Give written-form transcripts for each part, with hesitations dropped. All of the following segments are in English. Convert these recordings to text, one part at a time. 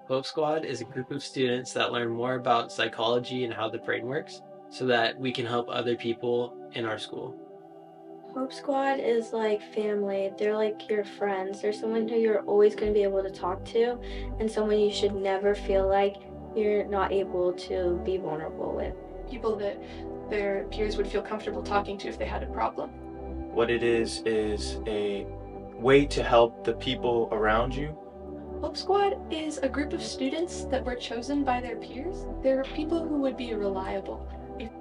Hope Squad is a group of students that learn more about psychology and how the brain works so that we can help other people in our school. Hope Squad is like family. They're like your friends. They're someone who you're always going to be able to talk to, and someone you should never feel like you're not able to be vulnerable with. People that their peers would feel comfortable talking to if they had a problem. What it is a way to help the people around you. Hope Squad is a group of students that were chosen by their peers. They're people who would be reliable.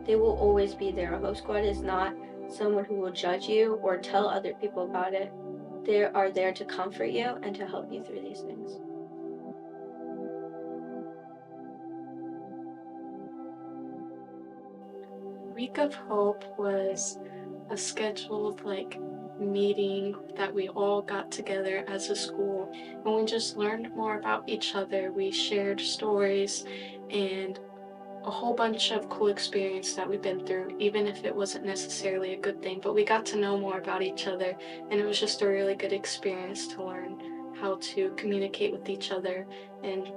They will always be there. A Hope Squad is not someone who will judge you or tell other people about it. They are there to comfort you and to help you through these things. Week of Hope was a scheduled meeting that we all got together as a school, and we just learned more about each other. We shared stories and a whole bunch of cool experience that we've been through, even if it wasn't necessarily a good thing, but we got to know more about each other, and it was just a really good experience to learn how to communicate with each other and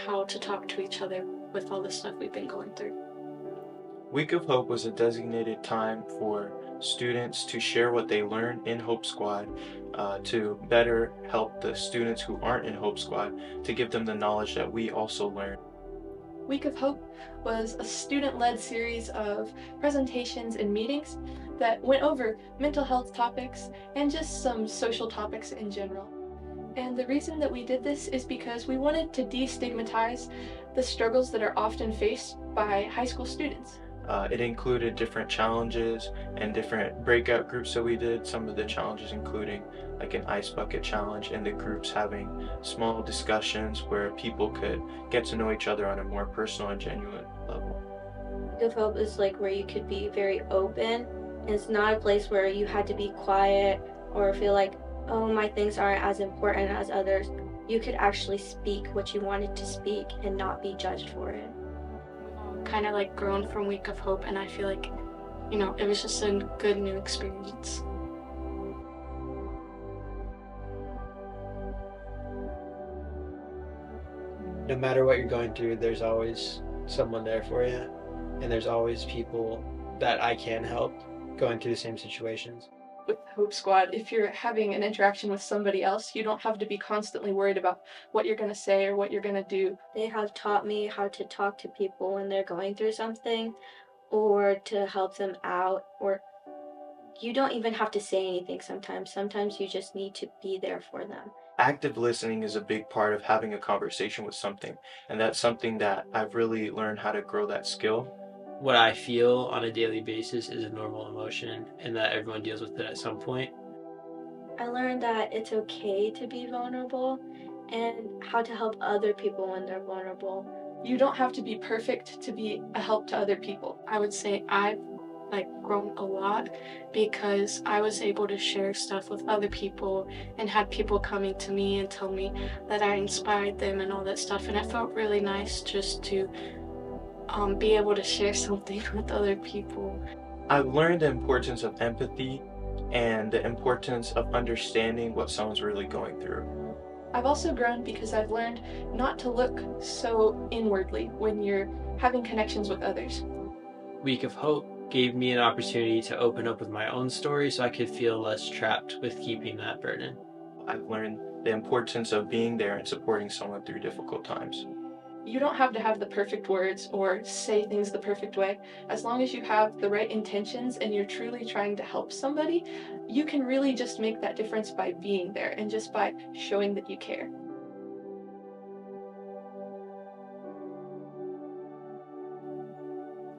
how to talk to each other with all the stuff we've been going through. Week of Hope was a designated time for students to share what they learned in Hope Squad, to better help the students who aren't in Hope Squad, to give them the knowledge that we also learned. Week of Hope was a student-led series of presentations and meetings that went over mental health topics and just some social topics in general. And the reason that we did this is because we wanted to destigmatize the struggles that are often faced by high school students. It included different challenges and different breakout groups that we did. Some of the challenges including like an ice bucket challenge, and the groups having small discussions where people could get to know each other on a more personal and genuine level. Week of Hope is like where you could be very open. And it's not a place where you had to be quiet or feel like, oh, my things aren't as important as others. You could actually speak what you wanted to speak and not be judged for it. Kind of grown from Week of Hope, and I feel like, it was just a good new experience. No matter what you're going through, there's always someone there for you, and there's always people that I can help going through the same situations. With Hope Squad, if you're having an interaction with somebody else, you don't have to be constantly worried about what you're going to say or what you're going to do. They have taught me how to talk to people when they're going through something or to help them out, or you don't even have to say anything sometimes. Sometimes you just need to be there for them. Active listening is a big part of having a conversation with something, and that's something that I've really learned how to grow that skill. What I feel on a daily basis is a normal emotion and that everyone deals with it at some point. I learned that it's okay to be vulnerable and how to help other people when they're vulnerable. You don't have to be perfect to be a help to other people. I would say I've grown a lot because I was able to share stuff with other people and had people coming to me and tell me that I inspired them and all that stuff, and it felt really nice just to be able to share something with other people. I've learned the importance of empathy and the importance of understanding what someone's really going through. I've also grown because I've learned not to look so inwardly when you're having connections with others. Week of Hope gave me an opportunity to open up with my own story so I could feel less trapped with keeping that burden. I've learned the importance of being there and supporting someone through difficult times. You don't have to have the perfect words or say things the perfect way. As long as you have the right intentions and you're truly trying to help somebody, you can really just make that difference by being there and just by showing that you care.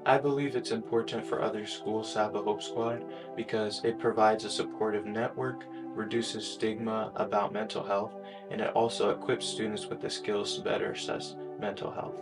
I believe it's important for other schools to have a Hope Squad because it provides a supportive network, reduces stigma about mental health, and it also equips students with the skills to better assess mental health.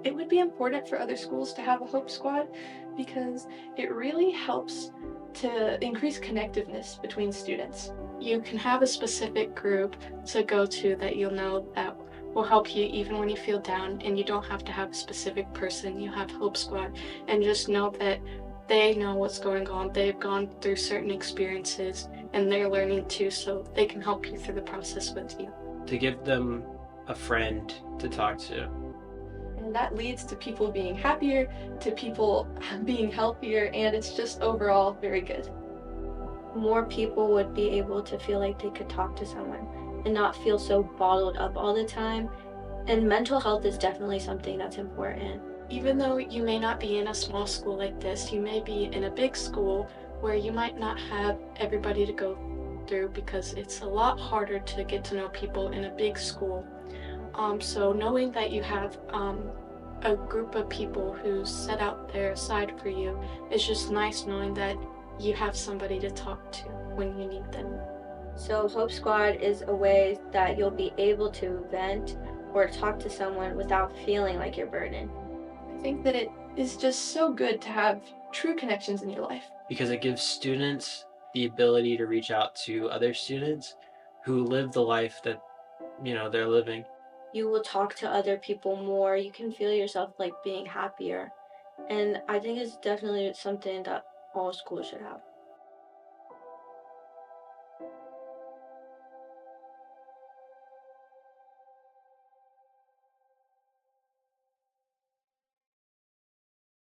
It would be important for other schools to have a Hope Squad because it really helps to increase connectiveness between students. You can have a specific group to go to that you'll know that will help you even when you feel down, and you don't have to have a specific person. You have Hope Squad, and just know that they know what's going on. They've gone through certain experiences and they're learning too, so they can help you through the process with you. To give them a friend to talk to. And that leads to people being happier, to people being healthier, and it's just overall very good. More people would be able to feel like they could talk to someone and not feel so bottled up all the time. And mental health is definitely something that's important. Even though you may not be in a small school like this, you may be in a big school where you might not have everybody to go through because it's a lot harder to get to know people in a big school. So knowing that you have a group of people who set out their side for you, it's just nice knowing that you have somebody to talk to when you need them. So Hope Squad is a way that you'll be able to vent or talk to someone without feeling like you're burdened. I think that it is just so good to have true connections in your life. Because it gives students the ability to reach out to other students who live the life that, they're living. You will talk to other people more. You can feel yourself like being happier. And I think it's definitely something that all schools should have.